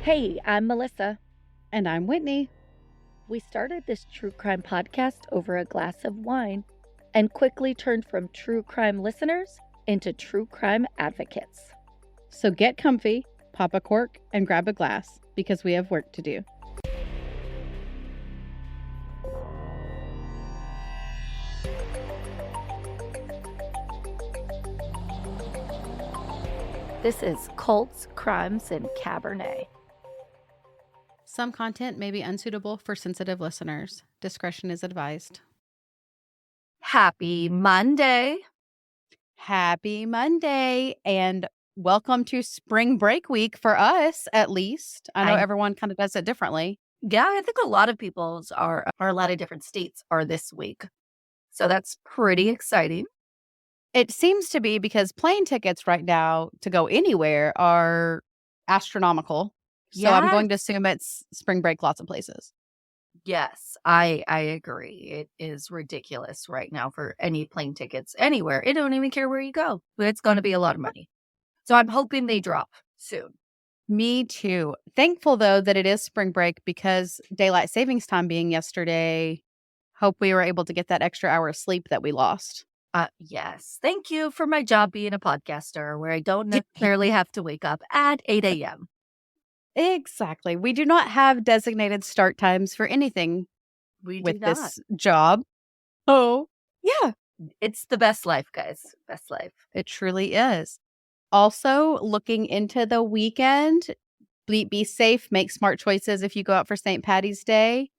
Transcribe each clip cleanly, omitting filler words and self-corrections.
Hey, I'm Melissa. And I'm Whitney. We started this true crime podcast over a glass of wine and quickly turned from true crime listeners into true crime advocates. So get comfy, pop a cork, and grab a glass because we have work to do. This is Cults, Crimes, and Cabernet. Some content may be unsuitable for sensitive listeners. Discretion is advised. Happy Monday. Happy Monday, and welcome to spring break week for us, at least. I know everyone kind of does it differently. Yeah, I think a lot of people's are a lot of different states are this week. So that's pretty exciting. It seems to be because plane tickets right now to go anywhere are astronomical. So I'm going to assume it's spring break lots of places. Yes, I agree. It is ridiculous right now for any plane tickets anywhere. It don't even care where you go. It's going to be a lot of money. So I'm hoping they drop soon. Me too. Thankful, though, that it is spring break because daylight savings time being yesterday, hope we were able to get that extra hour of sleep that we lost. Yes. Thank you for my job being a podcaster where I don't necessarily have to wake up at 8 a.m. Exactly. We do not have designated start times for anything with this job. Oh, yeah. It's the best life, guys. Best life. It truly is. Also, looking into the weekend, be safe, make smart choices if you go out for St. Patty's Day.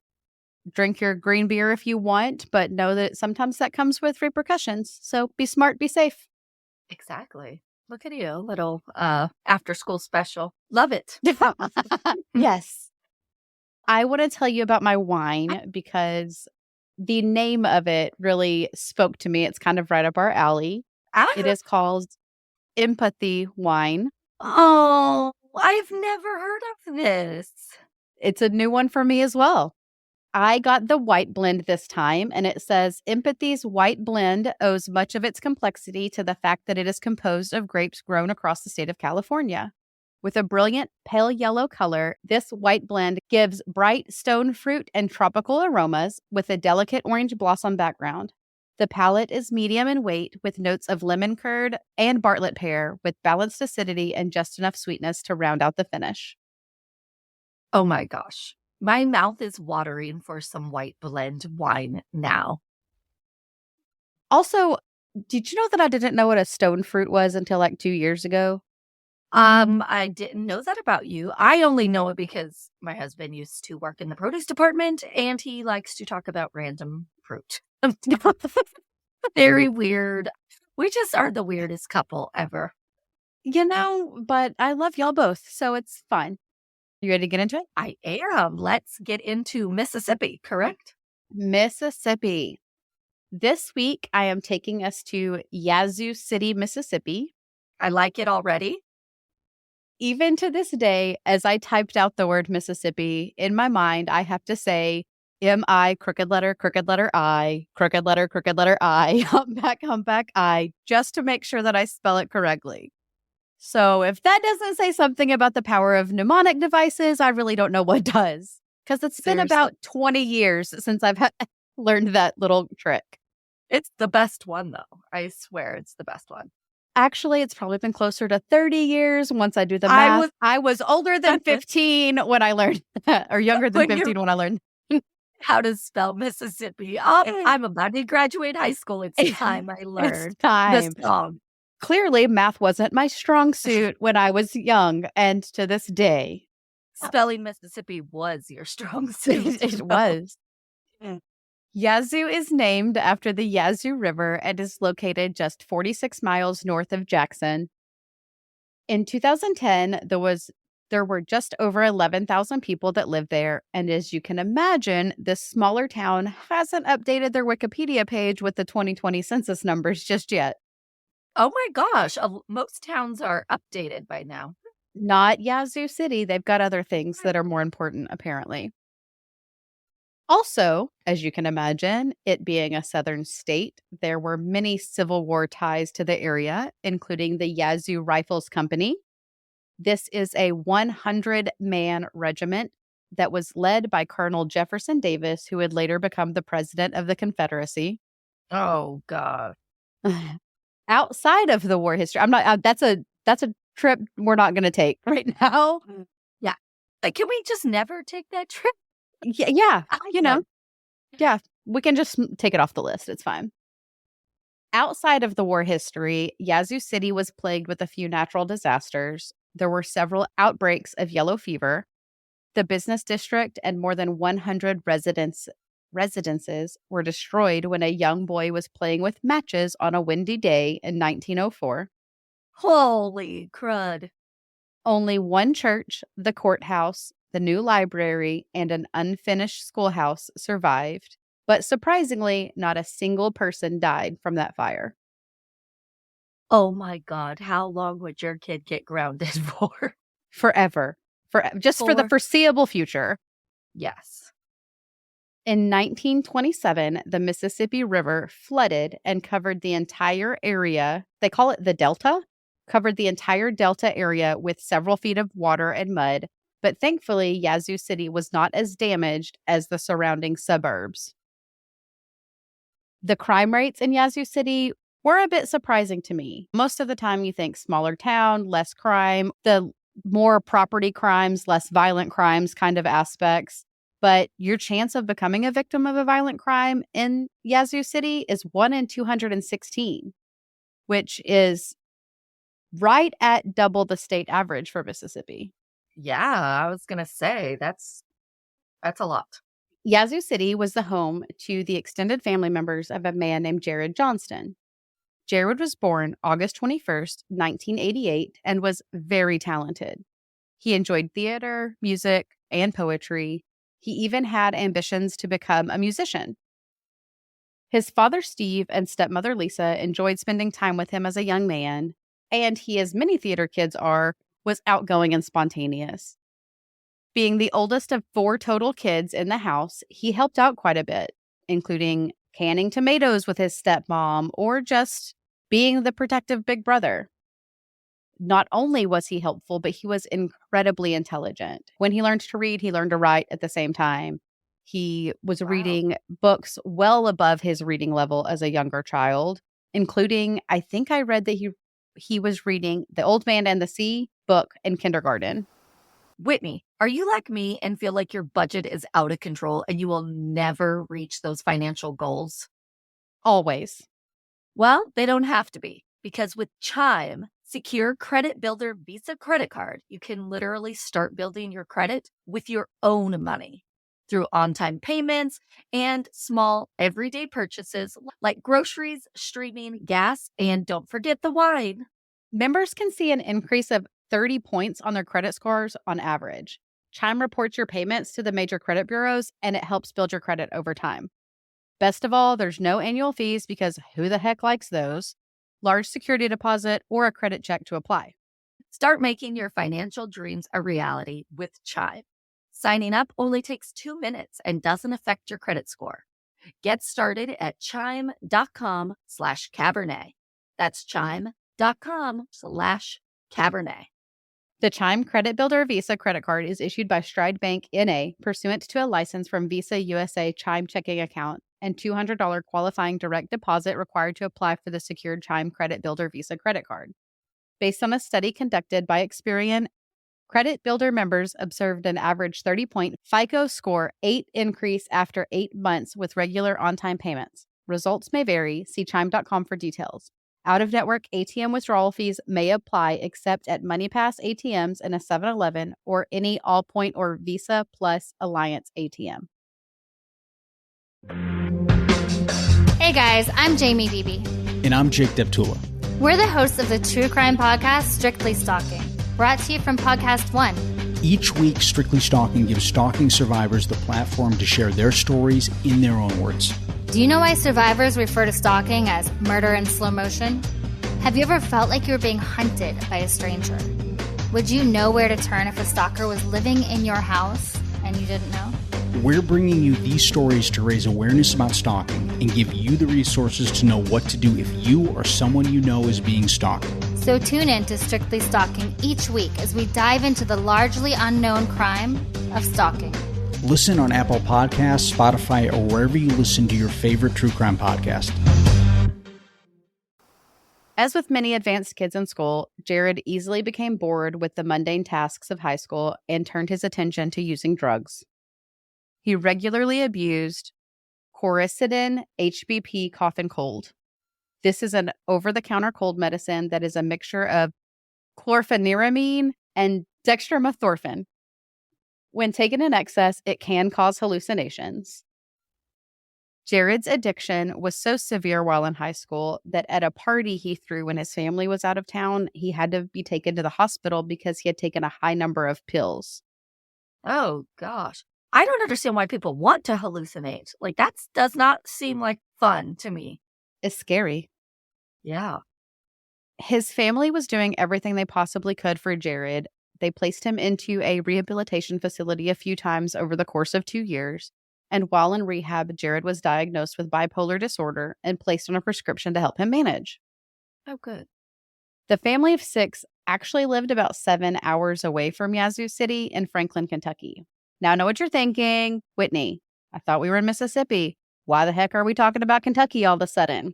Drink your green beer if you want, but know that sometimes that comes with repercussions. So be smart, be safe. Exactly. Look at you, little after school special. Love it. Yes. I want to tell you about my wine because the name of it really spoke to me. It's kind of right up our alley. It is called Empathy Wine. Oh, I've never heard of this. It's a new one for me as well. I got the white blend this time, and it says Empathy's white blend owes much of its complexity to the fact that it is composed of grapes grown across the state of California. With a brilliant pale yellow color, this white blend gives bright stone fruit and tropical aromas with a delicate orange blossom background. The palate is medium in weight with notes of lemon curd and Bartlett pear with balanced acidity and just enough sweetness to round out the finish. Oh my gosh. My mouth is watering for some white blend wine now. Also, did you know that I didn't know what a stone fruit was until like 2 years ago? I didn't know that about you. I only know it because my husband used to work in the produce department and he likes to talk about random fruit. Very weird. We just are the weirdest couple ever. But I love y'all both, so it's fine. You ready to get into it? I am. Let's get into Mississippi, correct? Mississippi. This week, I am taking us to Yazoo City, Mississippi. I like it already. Even to this day, as I typed out the word Mississippi, in my mind, I have to say M-I, crooked letter, I, crooked letter, I, humpback, I, just to make sure that I spell it correctly. So if that doesn't say something about the power of mnemonic devices, I really don't know what does. Because it's been about 20 years since I've learned that little trick. It's the best one, though. I swear it's the best one. Actually, it's probably been closer to 30 years once I do the math. I was older than 15 when I learned that, or younger than 15 when I learned how to spell Mississippi. I'm about to graduate high school. It's time I learned this song. Clearly, math wasn't my strong suit when I was young, and to this day. Spelling Mississippi was your strong suit. It was. Yazoo is named after the Yazoo River and is located just 46 miles north of Jackson. In 2010, there were just over 11,000 people that lived there, and as you can imagine, this smaller town hasn't updated their Wikipedia page with the 2020 census numbers just yet. Oh my gosh, most towns are updated by now. Not Yazoo City. They've got other things that are more important, apparently. Also, as you can imagine, it being a southern state, there were many Civil War ties to the area, including the Yazoo Rifles Company, This is a 100-man regiment that was led by Colonel Jefferson Davis, who would later become the president of the Confederacy. Oh, God. Outside of the war history, I'm not. That's a trip we're not going to take right now. Yeah. Like, can we just never take that trip? Yeah. I like You know, that. yeah, we can just take it off the list. It's fine. Outside of the war history, Yazoo City was plagued with a few natural disasters. There were several outbreaks of yellow fever. The business district and more than 100 residences were destroyed when a young boy was playing with matches on a windy day in 1904. Holy crud. Only one church, the courthouse, the new library, and an unfinished schoolhouse survived. But surprisingly, not a single person died from that fire. Oh, my God. How long would your kid get grounded for? Forever. Just for the foreseeable future. Yes. In 1927, the Mississippi River flooded and covered the entire area. They call it the Delta. Covered the entire Delta area with several feet of water and mud. But thankfully, Yazoo City was not as damaged as the surrounding suburbs. The crime rates in Yazoo City were a bit surprising to me. Most of the time, you think smaller town, less crime, the more property crimes, less violent crimes kind of aspects. But your chance of becoming a victim of a violent crime in Yazoo City is 1 in 216, which is right at double the state average for Mississippi. Yeah, I was going to say that's a lot. Yazoo City was the home to the extended family members of a man named Jarrod Johnston. Jarrod was born August 21st, 1988, and was very talented. He enjoyed theater, music, and poetry. He even had ambitions to become a musician. His father, Steve, and stepmother, Lisa, enjoyed spending time with him as a young man, and he, as many theater kids are, was outgoing and spontaneous. Being the oldest of 4 total kids in the house, he helped out quite a bit, including canning tomatoes with his stepmom or just being the protective big brother. Not only was he helpful, but he was incredibly intelligent. When he learned to read, he learned to write at the same time. He was reading books well above his reading level as a younger child, including, I think I read that he was reading The Old Man and the Sea book in kindergarten. Whitney, are you like me and feel like your budget is out of control and you will never reach those financial goals? Always. Well, they don't have to be, because with Chime Secure Credit Builder Visa Credit Card, you can literally start building your credit with your own money through on-time payments and small everyday purchases like groceries, streaming, gas, and don't forget the wine. Members can see an increase of 30 points on their credit scores on average. Chime reports your payments to the major credit bureaus, and it helps build your credit over time. Best of all, there's no annual fees because who the heck likes those? Large security deposit or a credit check to apply. Start making your financial dreams a reality with Chime. Signing up only takes 2 minutes and doesn't affect your credit score. Get started at chime.com/Cabernet. That's chime.com/Cabernet. The Chime Credit Builder Visa credit card is issued by Stride Bank N.A. pursuant to a license from Visa USA Chime checking account and $200 qualifying direct deposit required to apply for the secured Chime Credit Builder Visa credit card. Based on a study conducted by Experian, Credit Builder members observed an average 30-point FICO score 8 increase after 8 months with regular on-time payments. Results may vary. See chime.com for details. Out-of-network ATM withdrawal fees may apply except at MoneyPass ATMs and a 7-Eleven or any Allpoint or Visa Plus Alliance ATM. Hey guys, I'm Jamie Beebe. And I'm Jake Deptula. We're the hosts of the true crime podcast, Strictly Stalking, brought to you from Podcast One. Each week, Strictly Stalking gives stalking survivors the platform to share their stories in their own words. Do you know why survivors refer to stalking as murder in slow motion? Have you ever felt like you were being hunted by a stranger? Would you know where to turn if a stalker was living in your house and you didn't know? We're bringing you these stories to raise awareness about stalking and give you the resources to know what to do if you or someone you know is being stalked. So So tune in to Strictly Stalking each week as we dive into the largely unknown crime of stalking. Listen on Apple Podcasts, Spotify, or wherever you listen to your favorite true crime podcast. As with many advanced kids in school, Jarrod easily became bored with the mundane tasks of high school and turned his attention to using drugs. He regularly abused Coricidin HBP cough and cold. This is an over-the-counter cold medicine that is a mixture of chlorpheniramine and dextromethorphan. When taken in excess, it can cause hallucinations. Jarrod's addiction was so severe while in high school that at a party he threw when his family was out of town, he had to be taken to the hospital because he had taken a high number of pills. Oh, gosh. I don't understand why people want to hallucinate. Like, that does not seem like fun to me. It's scary. Yeah. His family was doing everything they possibly could for Jarrod. They placed him into a rehabilitation facility a few times over the course of 2 years. And while in rehab, Jarrod was diagnosed with bipolar disorder and placed on a prescription to help him manage. Oh, good. The family of 6 actually lived about 7 hours away from Yazoo City in Franklin, Kentucky. Now I know what you're thinking. Whitney, I thought we were in Mississippi. Why the heck are we talking about Kentucky all of a sudden?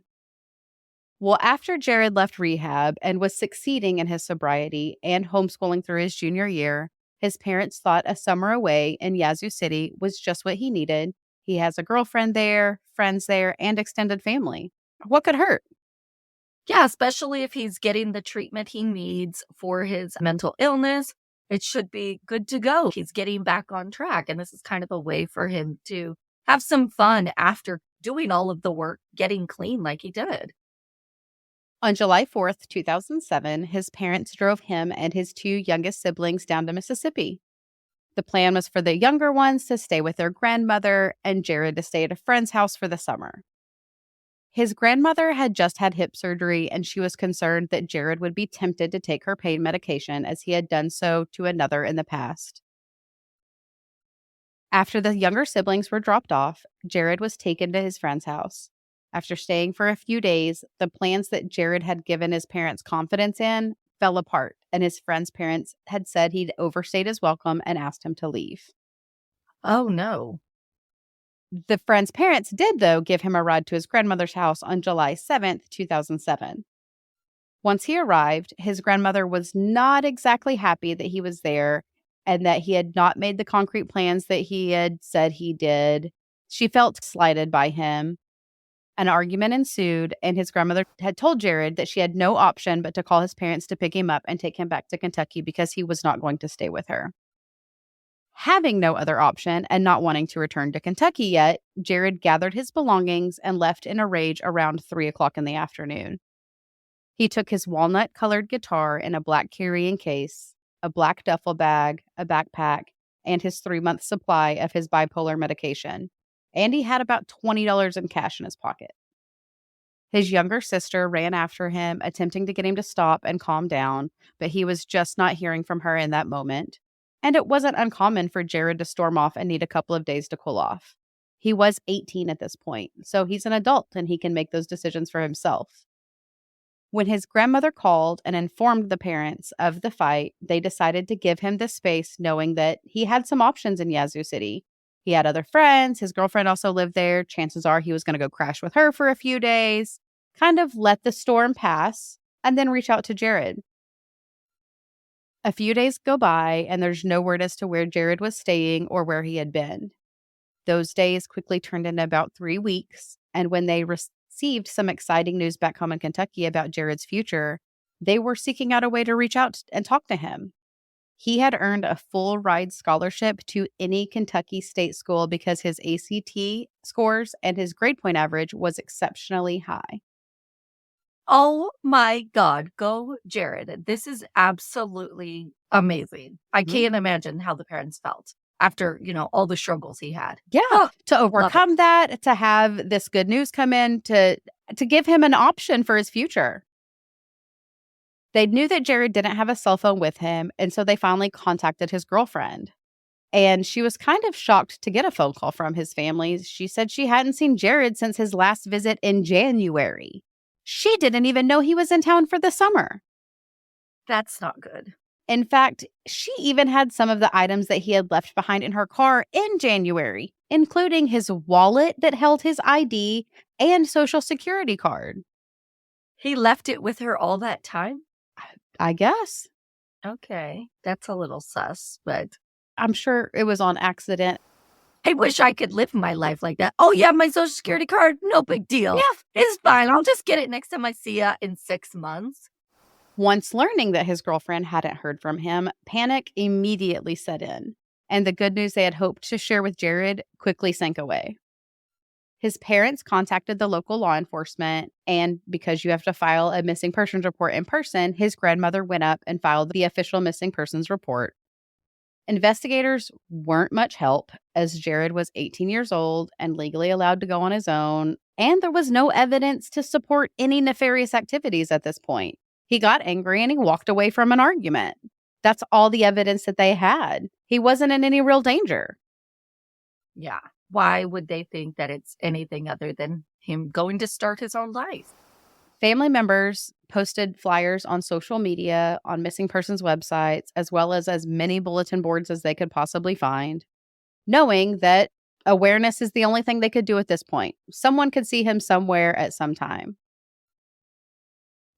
Well, after Jarrod left rehab and was succeeding in his sobriety and homeschooling through his junior year, his parents thought a summer away in Yazoo City was just what he needed. He has a girlfriend there, friends there, and extended family. What could hurt? Yeah, especially if he's getting the treatment he needs for his mental illness. It should be good to go. He's getting back on track. And this is kind of a way for him to have some fun after doing all of the work, getting clean like he did. On July 4th, 2007, his parents drove him and his 2 youngest siblings down to Mississippi. The plan was for the younger ones to stay with their grandmother and Jarrod to stay at a friend's house for the summer. His grandmother had just had hip surgery, and she was concerned that Jarrod would be tempted to take her pain medication as he had done so to another in the past. After the younger siblings were dropped off, Jarrod was taken to his friend's house. After staying for a few days, the plans that Jarrod had given his parents confidence in fell apart, and his friend's parents had said he'd overstayed his welcome and asked him to leave. Oh, no. The friend's parents did, though, give him a ride to his grandmother's house on July 7th, 2007. Once he arrived, his grandmother was not exactly happy that he was there and that he had not made the concrete plans that he had said he did. She felt slighted by him. An argument ensued, and his grandmother had told Jarrod that she had no option but to call his parents to pick him up and take him back to Kentucky because he was not going to stay with her. Having no other option and not wanting to return to Kentucky yet, Jarrod gathered his belongings and left in a rage around 3 o'clock in the afternoon. He took his walnut-colored guitar in a black carrying case, a black duffel bag, a backpack, and his 3-month supply of his bipolar medication. And he had about $20 in cash in his pocket. His younger sister ran after him, attempting to get him to stop and calm down, but he was just not hearing from her in that moment. And it wasn't uncommon for Jarrod to storm off and need a couple of days to cool off. He was 18 at this point, so he's an adult and he can make those decisions for himself. When his grandmother called and informed the parents of the fight, they decided to give him the space, knowing that he had some options in Yazoo City. He had other friends. His girlfriend also lived there. Chances are he was going to go crash with her for a few days, kind of let the storm pass, and then reach out to Jarrod. A few days go by, and there's no word as to where Jarrod was staying or where he had been. Those days quickly turned into about 3 weeks, and when they received some exciting news back home in Kentucky about Jarrod's future, they were seeking out a way to reach out and talk to him. He had earned a full ride scholarship to any Kentucky state school because his ACT scores and his grade point average was exceptionally high. Oh my God, go Jarrod. This is absolutely amazing. I can't imagine how the parents felt after, all the struggles he had. Yeah, to overcome that, to have this good news come in, to give him an option for his future. They knew that Jarrod didn't have a cell phone with him, and so they finally contacted his girlfriend. And she was kind of shocked to get a phone call from his family. She said she hadn't seen Jarrod since his last visit in January. She didn't even know he was in town for the summer. That's not good. In fact, she even had some of the items that he had left behind in her car in January, including his wallet that held his ID and social security card. He left it with her all that time? I guess. Okay, that's a little sus, but I'm sure it was on accident. I wish I could live my life like that. Oh, yeah, my social security card? No big deal. Yeah, it's fine. I'll just get it next time I see ya in 6 months. Once learning that his girlfriend hadn't heard from him, panic immediately set in, and the good news they had hoped to share with Jarrod quickly sank away. His parents contacted the local law enforcement, and because you have to file a missing persons report in person, his grandmother went up and filed the official missing persons report. Investigators weren't much help, as Jarrod was 18 years old and legally allowed to go on his own, and there was no evidence to support any nefarious activities at this point. He got angry and he walked away from an argument. That's all the evidence that they had. He wasn't in any real danger. Yeah. Why would they think that it's anything other than him going to start his own life? Family members posted flyers on social media, on missing persons websites, as well as many bulletin boards as they could possibly find, knowing that awareness is the only thing they could do at this point. Someone could see him somewhere at some time.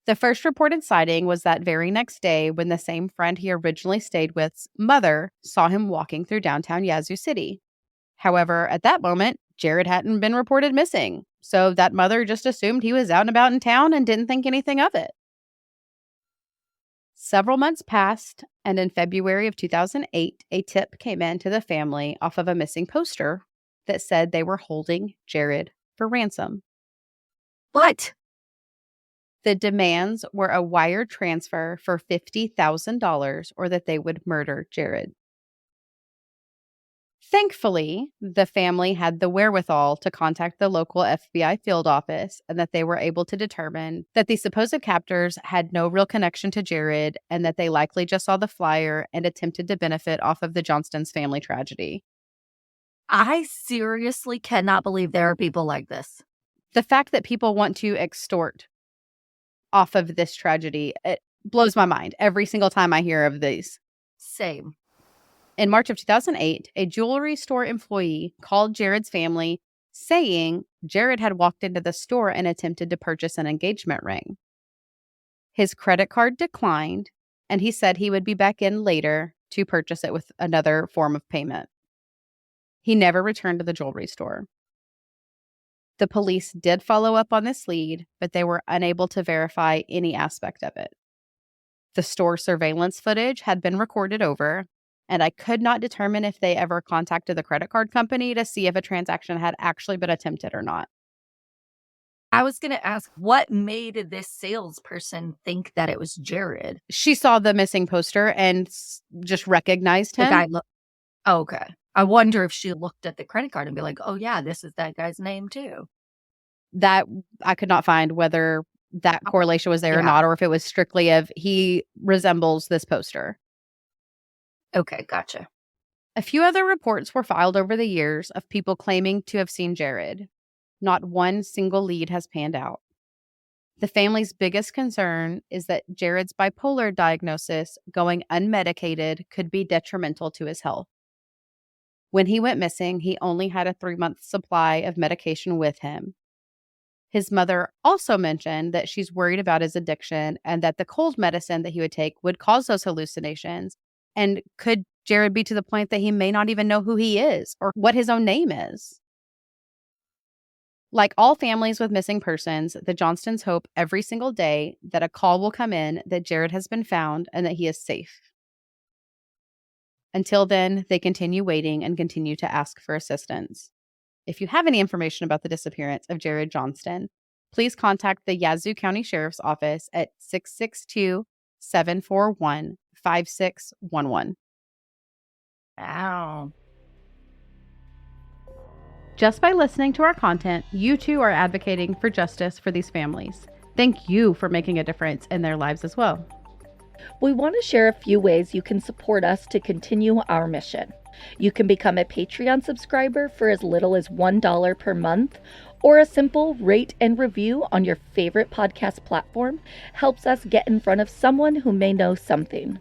The first reported sighting was that very next day when the same friend he originally stayed with's mother saw him walking through downtown Yazoo City. However, at that moment, Jarrod hadn't been reported missing, so that mother just assumed he was out and about in town and didn't think anything of it. Several months passed, and in February of 2008, a tip came in to the family off of a missing poster that said they were holding Jarrod for ransom. What? The demands were a wire transfer for $50,000 or that they would murder Jarrod. Thankfully, the family had the wherewithal to contact the local FBI field office and that they were able to determine that the supposed captors had no real connection to Jarrod and that they likely just saw the flyer and attempted to benefit off of the Johnston's family tragedy. I seriously cannot believe there are people like this. The fact that people want to extort off of this tragedy, it blows my mind every single time I hear of these. Same. In March of 2008, a jewelry store employee called Jarrod's family saying Jarrod had walked into the store and attempted to purchase an engagement ring. His credit card declined, and he said he would be back in later to purchase it with another form of payment. He never returned to the jewelry store. The police did follow up on this lead, but they were unable to verify any aspect of it. The store surveillance footage had been recorded over, and I could not determine if they ever contacted the credit card company to see if a transaction had actually been attempted or not. I was going to ask, what made this salesperson think that it was Jarrod? She saw the missing poster and just recognized him. The guy okay. I wonder if she looked at the credit card and be like, oh, yeah, this is that guy's name, too. That I could not find whether that correlation was there or not, or if it was strictly of he resembles this poster. Okay, gotcha. A few other reports were filed over the years of people claiming to have seen Jarrod. Not one single lead has panned out. The family's biggest concern is that Jarrod's bipolar diagnosis, going unmedicated, could be detrimental to his health. When he went missing, he only had a 3-month supply of medication with him. His mother also mentioned that she's worried about his addiction and that the cold medicine that he would take would cause those hallucinations. And could Jarrod be to the point that he may not even know who he is or what his own name is? Like all families with missing persons, the Johnstons hope every single day that a call will come in that Jarrod has been found and that he is safe. Until then, they continue waiting and continue to ask for assistance. If you have any information about the disappearance of Jarrod Johnston, please contact the Yazoo County Sheriff's Office at 662-741-5611. Ow. Just by listening to our content, you too are advocating for justice for these families. Thank you for making a difference in their lives as well. We want to share a few ways you can support us to continue our mission. You can become a Patreon subscriber for as little as $1 per month, or a simple rate and review on your favorite podcast platform helps us get in front of someone who may know something.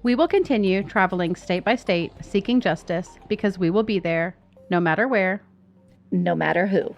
We will continue traveling state by state, seeking justice, because we will be there, no matter where, no matter who.